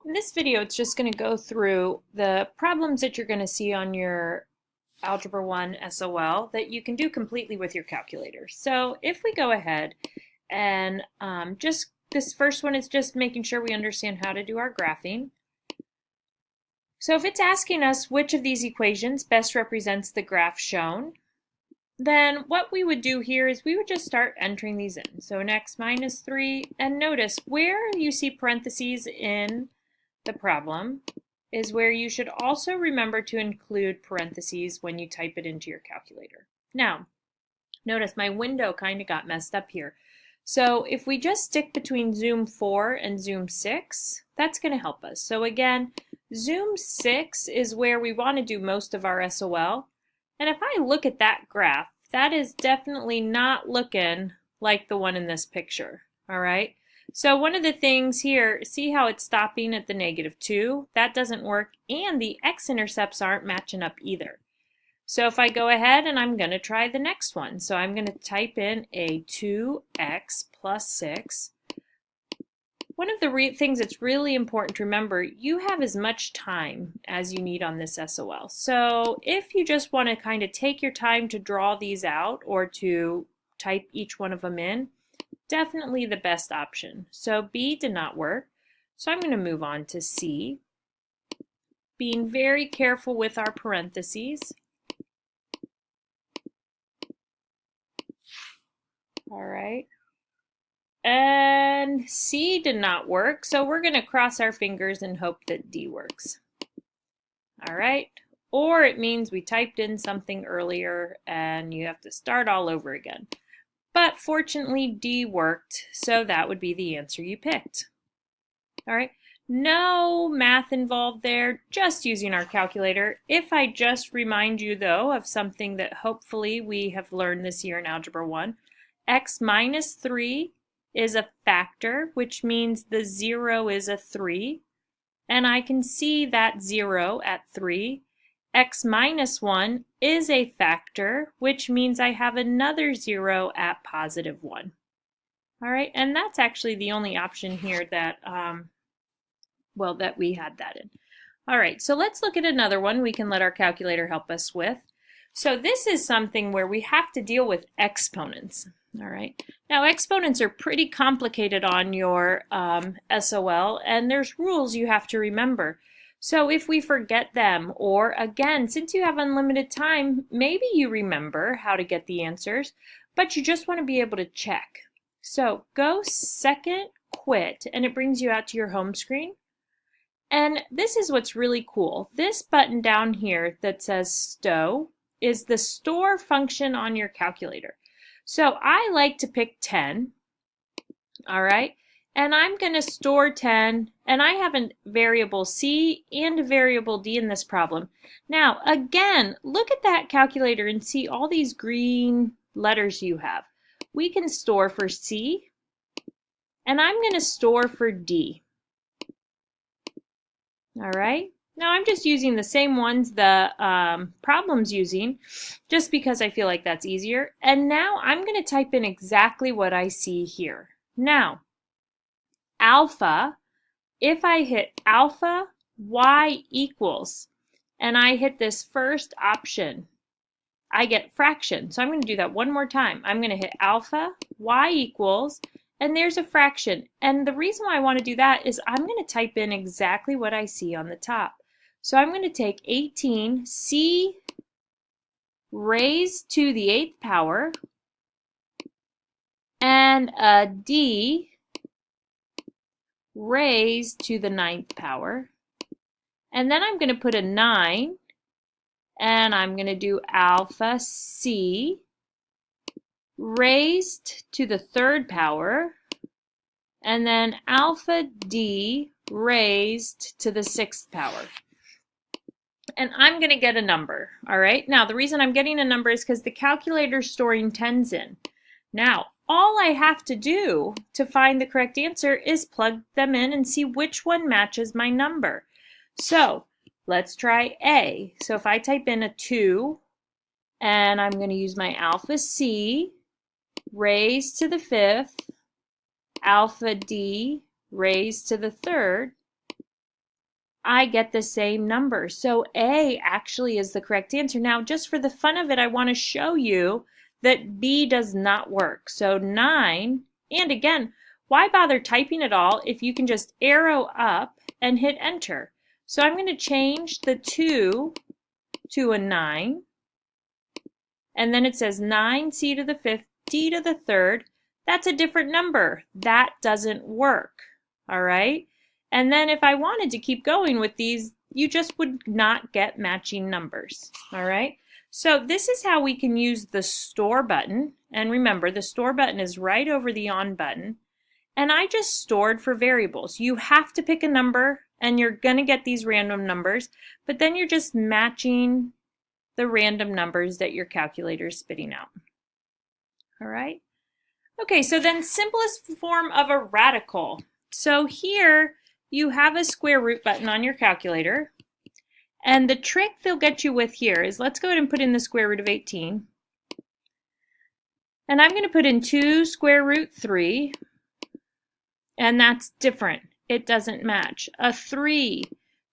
In this video, it's just going to go through the problems that you're going to see on your Algebra 1 SOL that you can do completely with your calculator. So if we go ahead and just this first one is just making sure we understand how to do our graphing. So if it's asking us which of these equations best represents the graph shown, then what we would do here is we would just start entering these in. So an x minus 3, and notice where you see parentheses in the problem is where you should also remember to include parentheses when you type it into your calculator. Now, notice my window kind of got messed up here. So if we just stick between zoom 4 and zoom 6, that's going to help us. So again, zoom 6 is where we want to do most of our SOL. And if I look at that graph, that is definitely not looking like the one in this picture. All right. So one of the things here, see how it's stopping at the -2? That doesn't work, and the x-intercepts aren't matching up either. So if I go ahead and I'm going to try the next one. So I'm going to type in a 2x plus 6. One of the things that's really important to remember, you have as much time as you need on this SOL. So if you just want to kind of take your time to draw these out or to type each one of them in, definitely the best option. So B did not work, so I'm going to move on to C. Being very careful with our parentheses. All right. And C did not work, so we're going to cross our fingers and hope that D works. All right. Or it means we typed in something earlier and you have to start all over again. But fortunately, D worked, so that would be the answer you picked. All right, no math involved there, just using our calculator. If I just remind you, though, of something that hopefully we have learned this year in Algebra 1, x minus 3 is a factor, which means the 0 is a 3. And I can see that 0 at 3. X minus 1 is a factor, which means I have another 0 at positive 1. All right, and that's actually the only option here that, that we had that in. All right, so let's look at another one we can let our calculator help us with. So this is something where we have to deal with exponents. All right, now exponents are pretty complicated on your SOL, and there's rules you have to remember. So if we forget them, or again, since you have unlimited time, maybe you remember how to get the answers, but you just want to be able to check. So go second, quit, and it brings you out to your home screen. And this is what's really cool. This button down here that says stow is the store function on your calculator. So I like to pick 10, all right? And I'm going to store 10, and I have a variable C and a variable D in this problem. Now, again, look at that calculator and see all these green letters you have. We can store for C, and I'm going to store for D. All right? Now, I'm just using the same ones the problem's using, just because I feel like that's easier. And now I'm going to type in exactly what I see here. Now, alpha, if I hit alpha, y equals, and I hit this first option, I get fraction. So I'm going to do that one more time. I'm going to hit alpha, y equals, and there's a fraction. And the reason why I want to do that is I'm going to type in exactly what I see on the top. So I'm going to take 18, c raised to the 8th power, and a d raised to the 9th power. And then I'm going to put a 9, and I'm going to do alpha c raised to the 3rd power, and then alpha d raised to the 6th power. And I'm going to get a number, all right? Now, the reason I'm getting a number is because the calculator's storing 10s in. Now, all I have to do to find the correct answer is plug them in and see which one matches my number. So let's try A. So if I type in a 2, and I'm going to use my alpha C raised to the 5th, alpha D raised to the 3rd, I get the same number. So A actually is the correct answer. Now, just for the fun of it, I want to show you that B does not work. So 9, and again, why bother typing it all if you can just arrow up and hit enter? So I'm going to change the 2 to a 9, and then it says 9C to the 5th, D to the 3rd. That's a different number. That doesn't work. All right? And then if I wanted to keep going with these, you just would not get matching numbers. All right? So this is how we can use the store button. And remember, the store button is right over the on button. And I just stored for variables. You have to pick a number, and you're going to get these random numbers, but then you're just matching the random numbers that your calculator is spitting out. All right? Okay, so then simplest form of a radical. So here you have a square root button on your calculator, and the trick they'll get you with here is, let's go ahead and put in the square root of 18. And I'm going to put in 2 square root 3, and that's different. It doesn't match. A 3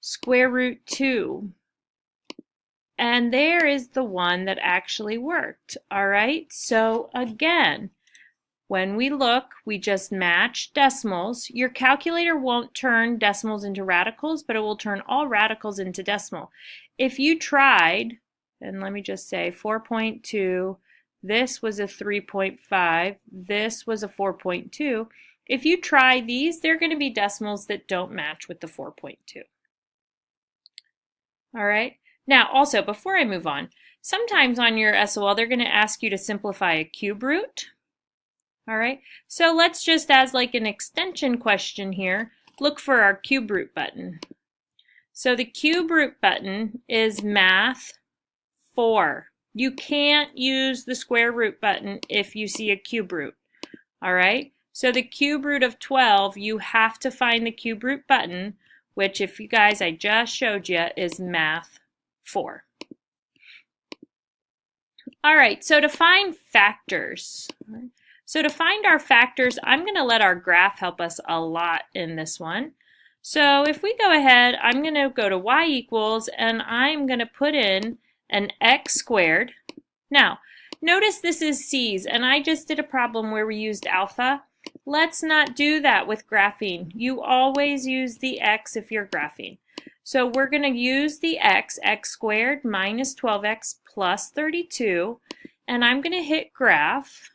square root 2. And there is the one that actually worked. All right, so again, when we look, we just match decimals. Your calculator won't turn decimals into radicals, but it will turn all radicals into decimal. If you tried, and let me just say 4.2, this was a 3.5, this was a 4.2. If you try these, they're going to be decimals that don't match with the 4.2. All right. Now, also, before I move on, sometimes on your SOL, they're going to ask you to simplify a cube root. All right, so let's just, as like an extension question here, look for our cube root button. So the cube root button is math 4. You can't use the square root button if you see a cube root. All right, so the cube root of 12, you have to find the cube root button, which, if you guys, I just showed you, is math 4. All right, so to find factors. So to find our factors, I'm going to let our graph help us a lot in this one. So if we go ahead, I'm going to go to y equals, and I'm going to put in an x squared. Now, notice this is c's, and I just did a problem where we used alpha. Let's not do that with graphing. You always use the x if you're graphing. So we're going to use the x squared minus 12x plus 32, and I'm going to hit graph.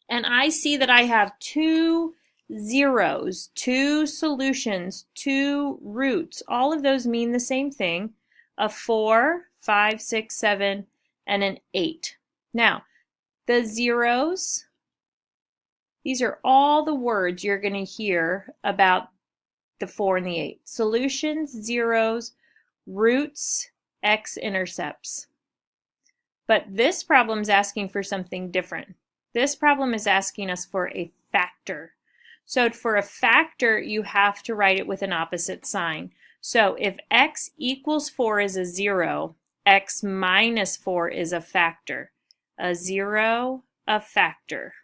And I see that I have 2 zeros, 2 solutions, 2 roots. All of those mean the same thing, a 4, 5, 6, 7, and an 8. Now, the zeros, these are all the words you're going to hear about the 4 and the 8. Solutions, zeros, roots, x-intercepts. But this problem is asking for something different. This problem is asking us for a factor. So for a factor, you have to write it with an opposite sign. So if x equals 4 is a 0, x minus 4 is a factor. A 0, a factor.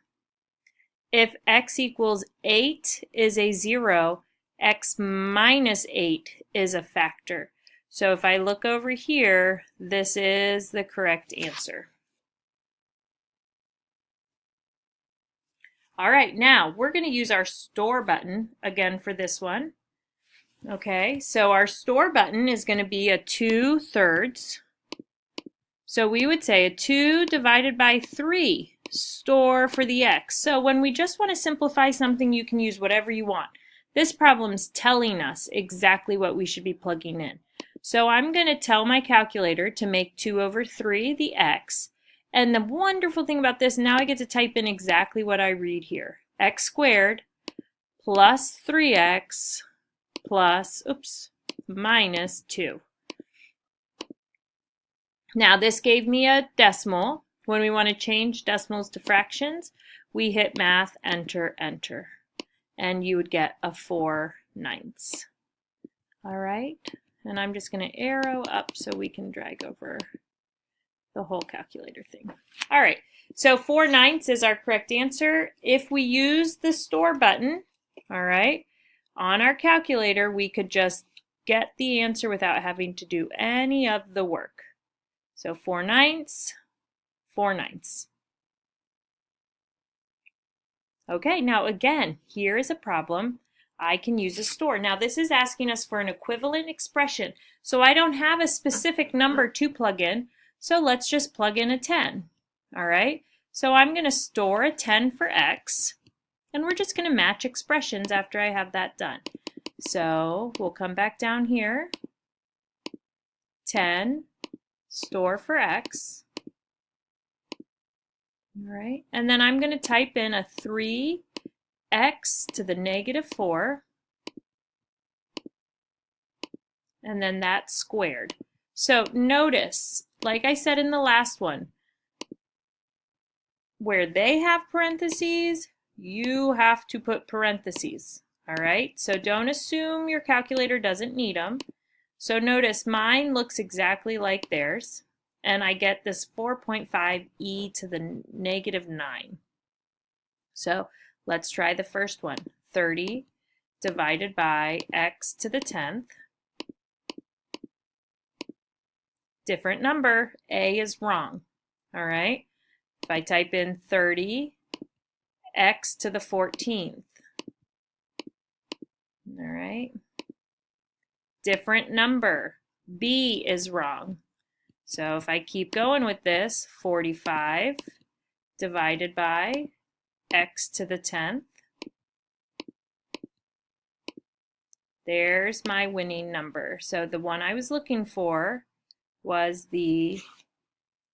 If x equals 8 is a 0, x minus 8 is a factor. So if I look over here, this is the correct answer. All right, now we're going to use our store button again for this one. Okay, so our store button is going to be a 2/3. So we would say a 2 divided by 3, store for the x. So when we just want to simplify something, you can use whatever you want. This problem's telling us exactly what we should be plugging in. So I'm going to tell my calculator to make 2/3 the x. And the wonderful thing about this, now I get to type in exactly what I read here. X squared plus 3x plus, minus 2. Now this gave me a decimal. When we want to change decimals to fractions, we hit math, enter, enter. And you would get a 4/9. All right, and I'm just going to arrow up so we can drag over the whole calculator thing. All right, so 4/9 is our correct answer. If we use the store button, all right, On our calculator, we could just get the answer without having to do any of the work. So 4/9, 4/9. Okay, now again, here is a problem. I can use a store. Now this is asking us for an equivalent expression, so I don't have a specific number to plug in, so let's just plug in a 10. All right, so I'm going to store a 10 for x, and we're just going to match expressions after I have that done. So we'll come back down here, 10, store for x. All right, and then I'm going to type in a 3x to the -4, and then that's squared. So notice, like I said in the last one, where they have parentheses, you have to put parentheses. All right, so don't assume your calculator doesn't need them. So notice mine looks exactly like theirs, and I get this 4.5e to the -9. So let's try the first one. 30 divided by x to the 10th. Different number, a is wrong. All right, if I type in 30 x to the 14th. All right, different number, b is wrong. So if I keep going with this, 45 divided by x to the 10th. There's my winning number. So the one I was looking for was the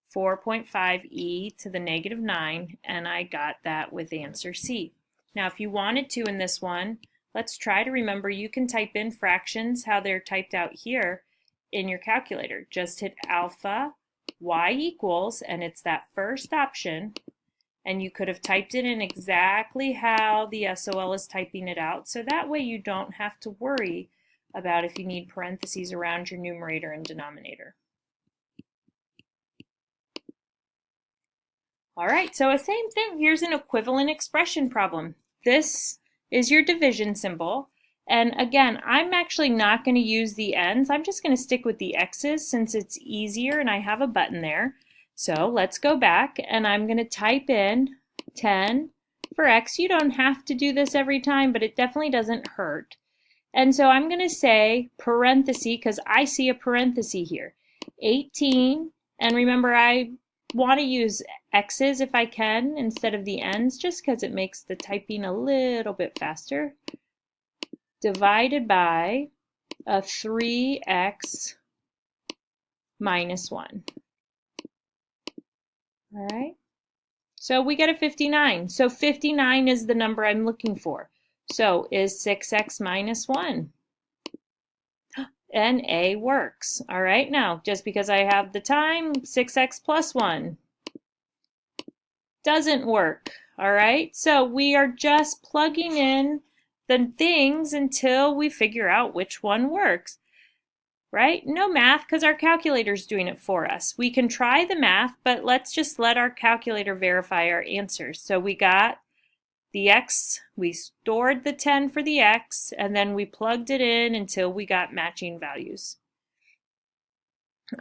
4.5e to the -9, and I got that with answer C. Now if you wanted to in this one, let's try to remember you can type in fractions how they're typed out here in your calculator. Just hit alpha y equals, and it's that first option, and you could have typed it in exactly how the SOL is typing it out, so that way you don't have to worry about if you need parentheses around your numerator and denominator. All right, so the same thing. Here's an equivalent expression problem. This is your division symbol. And again, I'm actually not going to use the ends. I'm just going to stick with the x's since it's easier and I have a button there. So let's go back and I'm going to type in 10 for x. You don't have to do this every time, but it definitely doesn't hurt. And so I'm going to say parenthesis because I see a parenthesis here. 18, and remember I want to use x's if I can instead of the ends just because it makes the typing a little bit faster. Divided by a 3x minus 1. All right, so we get a 59. So 59 is the number I'm looking for. So is 6x minus 1? And A works. All right, now just because I have the time, 6x plus 1 doesn't work. All right, so we are just plugging in the things until we figure out which one works, right? No math because our calculator's doing it for us. We can try the math, but let's just let our calculator verify our answers. So we got the x, we stored the 10 for the x, and then we plugged it in until we got matching values.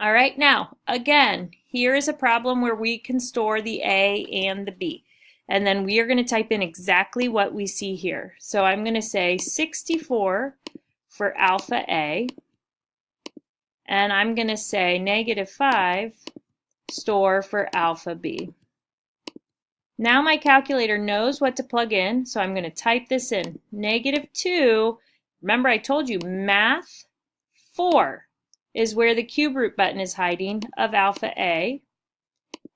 All right, now, again, here is a problem where we can store the a and the b. And then we are going to type in exactly what we see here. So I'm going to say 64 for alpha A, and I'm going to say -5 store for alpha B. Now my calculator knows what to plug in, so I'm going to type this in. -2, remember I told you math 4 is where the cube root button is hiding of alpha A.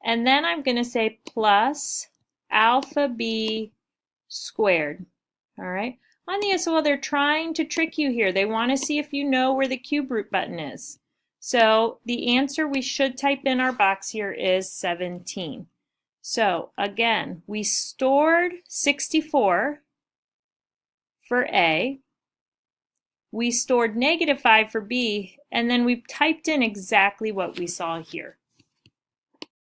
And then I'm going to say plus alpha B squared. All right. On the SOL, they're trying to trick you here. They want to see if you know where the cube root button is. So the answer we should type in our box here is 17. So again, we stored 64 for A. We stored -5 for B, and then we typed in exactly what we saw here.